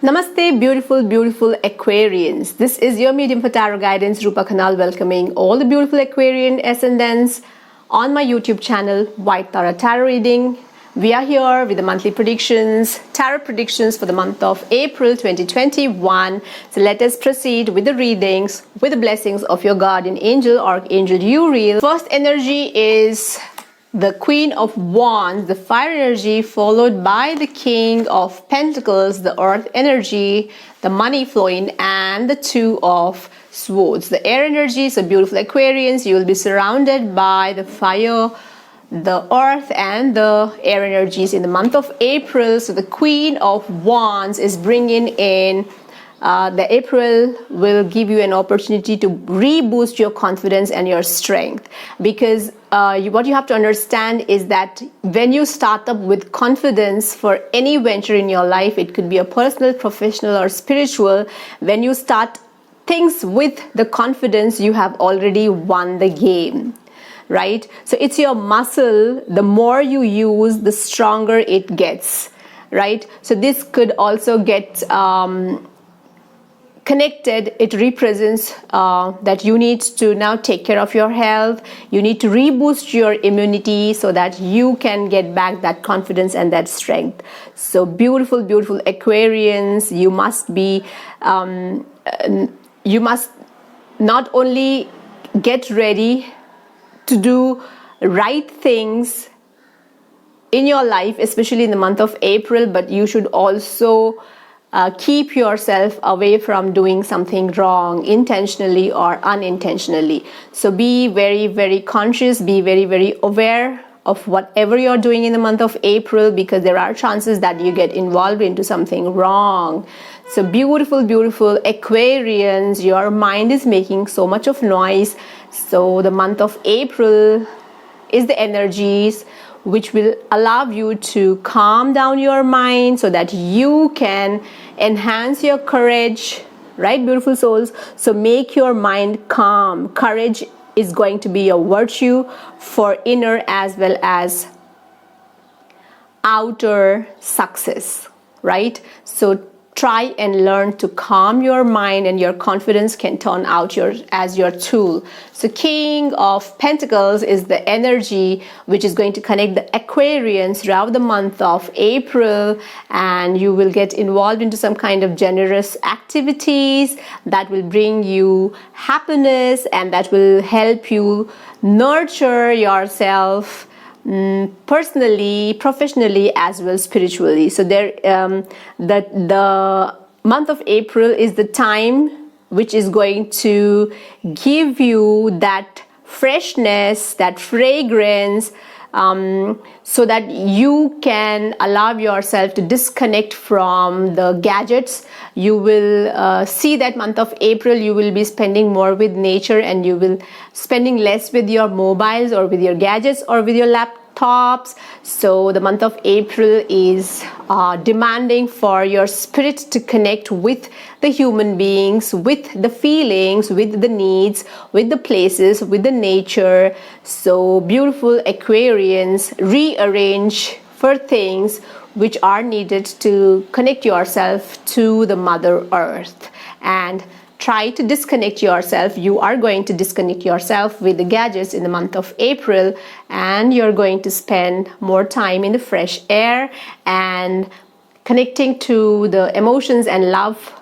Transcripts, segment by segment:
Namaste, beautiful, beautiful Aquarians. This is your medium for tarot guidance, Rupa Khanal, welcoming all the beautiful Aquarian ascendants on my YouTube channel, White Tara Tarot Reading. We are here with the monthly predictions, tarot predictions for the month of April 2021. So let us proceed with the readings with the blessings of your guardian angel, Archangel Uriel. First energy is the Queen of Wands, the fire energy, followed by the King of Pentacles, the earth energy, the money flowing, and the Two of Swords, the air energy. So beautiful Aquarians, you will be surrounded by the fire, the earth, and the air energies in the month of April. So the Queen of Wands is bringing in the April will give you an opportunity to reboost your confidence and your strength, because what you have to understand is that when you start up with confidence for any venture in your life, it could be a personal, professional, or spiritual, when you start things with the confidence, you have already won the game, right? So it's your muscle. The more you use, the stronger it gets, right? So this could also get connected. It represents that you need to now take care of your health. You need to reboost your immunity so that you can get back that confidence and that strength. So beautiful, beautiful Aquarians, you must be you must not only get ready to do right things in your life, especially in the month of April, but you should also keep yourself away from doing something wrong intentionally or unintentionally. So be very, very conscious, be very, very aware of whatever you're doing in the month of April, because there are chances that you get involved into something wrong. So beautiful, beautiful Aquarians, your mind is making so much of noise. So the month of April is the energies which will allow you to calm down your mind so that you can enhance your courage, right, beautiful souls? So make your mind calm. Courage is going to be a virtue for inner as well as outer success, right? So try and learn to calm your mind, and your confidence can turn out as your tool. So King of Pentacles is the energy which is going to connect the Aquarians throughout the month of April, and you will get involved into some kind of generous activities that will bring you happiness and that will help you nurture yourself personally, professionally, as well spiritually. So there the month of April is the time which is going to give you that freshness, that fragrance, so that you can allow yourself to disconnect from the gadgets. You will see that month of April you will be spending more with nature, and you will spending less with your mobiles or with your gadgets or with your laptops. So the month of April is demanding for your spirit to connect with the human beings, with the feelings, with the needs, with the places, with the nature. So beautiful Aquarians, rearrange for things which are needed to connect yourself to the Mother Earth, and try to disconnect yourself. You are going to disconnect yourself with the gadgets in the month of April, and you're going to spend more time in the fresh air and connecting to the emotions and love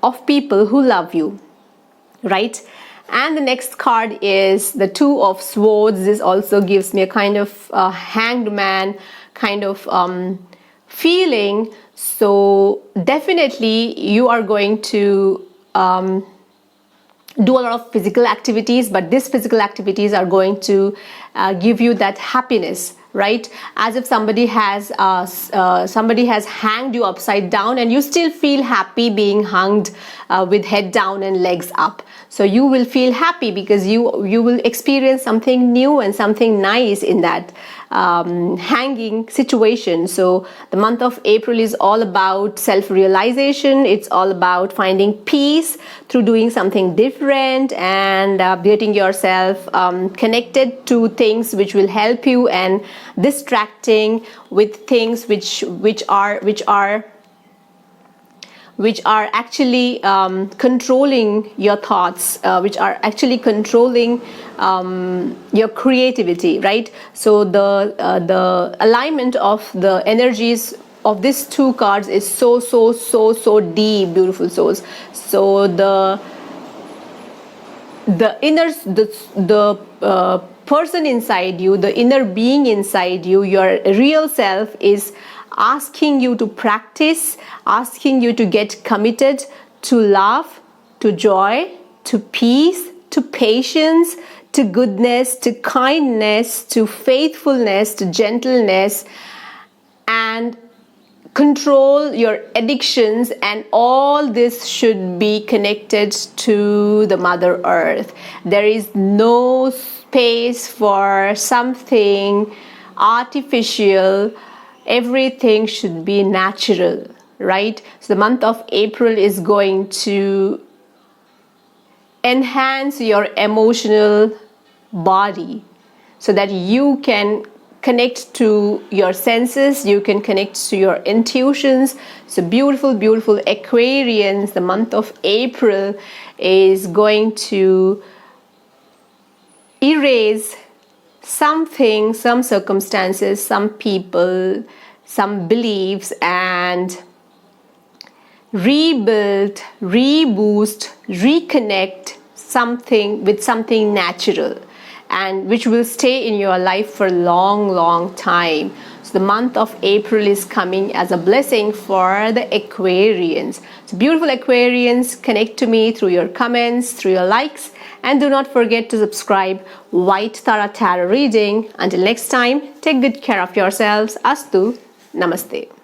of people who love you, right? And the next card is the Two of Swords. This also gives me a kind of hanged man kind of feeling. So definitely you are going to do a lot of physical activities, but these physical activities are going to give you that happiness, right? As if somebody has hanged you upside down, and you still feel happy being hanged with head down and legs up. So you will feel happy because you will experience something new and something nice in that hanging situation. So the month of April is all about self-realization. It's all about finding peace through doing something different and getting yourself connected to things which will help you, and distracting with things which are which are actually controlling your thoughts, which are actually controlling your creativity, right? So the alignment of the energies of these two cards is so deep, beautiful souls. So the inner, the person inside you, the inner being inside you, your real self, is asking you to practice, asking you to get committed to love, to joy, to peace, to patience, to goodness, to kindness, to faithfulness, to gentleness, and control your addictions. And all this should be connected to the Mother Earth. There is no space for something artificial. Everything should be natural, right? So the month of April is going to enhance your emotional body so that you can connect to your senses, you can connect to your intuitions. So beautiful Aquarians, the month of April is going to erase something, some circumstances, some people, some beliefs, and rebuild, reboost, reconnect something with something natural, and which will stay in your life for a long time. So the month of April is coming as a blessing for the Aquarians. So beautiful Aquarians, connect to me through your comments, through your likes, and do not forget to subscribe. White Tara Tarot reading. Until next time, take good care of yourselves. Astu. Namaste.